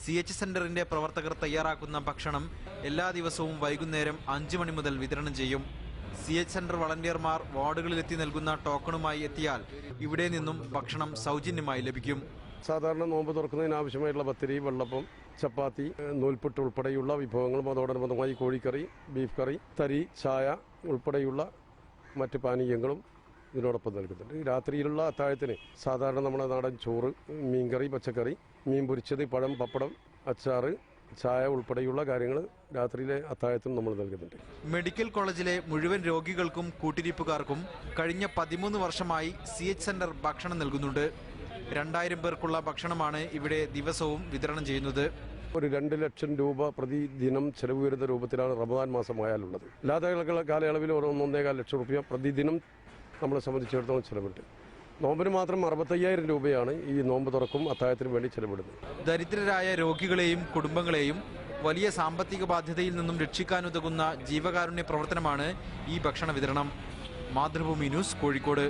CH സെന്ററിന്റെ പ്രവർത്തകർ തയ്യാറാക്കുന്ന ഭക്ഷണം എല്ലാ ദിവസവും വൈകുന്നേരം 5 മണി മുതൽ വിതരണം ചെയ്യും. CH സെന്റർ വളണ്ടിയർമാർ വാർഡുകളിലെത്തി നൽകുന്ന ടോക്കണുമായി എത്തിയാൽ ഇവിടെ നിന്നും ഭക്ഷണം സൗജന്യമായി ലഭിക്കും. സാധാരണ നോമ്പ് തുറക്കുന്നതിനാവശ്യമായിട്ടുള്ള പത്തിരി, വെള്ളപ്പം, ചപ്പാത്തി, നൂൽപുട്ട് ഉൾപ്പെടെയുള്ള വിഭവങ്ങളും അതോടനുബന്ധമായി കോഴിക്കറി, ബീഫ് കറി, തരി, ചായ ഉൾപ്പെടെയുള്ള മറ്റ് പാനീയങ്ങളും ഇതിനോടൊപ്പം നൽകുന്നുണ്ട്. രാത്രിയിലുള്ള അത്താഴത്തിന് സാധാരണ നമ്മുടെ നാടൻ ചോറ്, മീൻകറി, പച്ചക്കറി, മീൻ പൊരിച്ചത്, പഴം, പപ്പടം, അച്ചാറ്, ചായ ഉൾപ്പെടെയുള്ള കാര്യങ്ങൾ രാത്രിയിലെ അത്താഴത്തിന് നമ്മൾ നൽകുന്നുണ്ട്. മെഡിക്കൽ കോളേജിലെ മുഴുവൻ രോഗികൾക്കും കൂട്ടിരിപ്പുകാർക്കും കഴിഞ്ഞ 13 വർഷമായി CH സെന്റർ ഭക്ഷണം നൽകുന്നുണ്ട്. 2000 പേർക്കുള്ള ഭക്ഷണമാണ് ഇവിടെ ദിവസവും വിതരണം ചെയ്യുന്നത്. ഒരു 2 ലക്ഷം രൂപ പ്രതിദിനം ചെലവ് വരുന്ന രൂപത്തിലാണ് റമദാൻ മാസമായാലുള്ളത്. അല്ലാത്ത കാലയളവിൽ 1.5 ലക്ഷം രൂപ പ്രതിദിനം നമ്മളെ സംബന്ധിച്ചിടത്തോളം ചെലവുണ്ട്. നോമ്പിന് മാത്രം 65,000 രൂപയാണ് ഈ നോമ്പ് തുറക്കും അത്താഴത്തിനും വേണ്ടി ചെലവിടുന്നത്. ദരിദ്രരായ രോഗികളെയും കുടുംബങ്ങളെയും വലിയ സാമ്പത്തിക ബാധ്യതയിൽ നിന്നും രക്ഷിക്കാനുതകുന്ന ജീവകാരുണ്യ പ്രവർത്തനമാണ് ഈ ഭക്ഷണ വിതരണം. മാതൃഭൂമി ന്യൂസ്, കോഴിക്കോട്.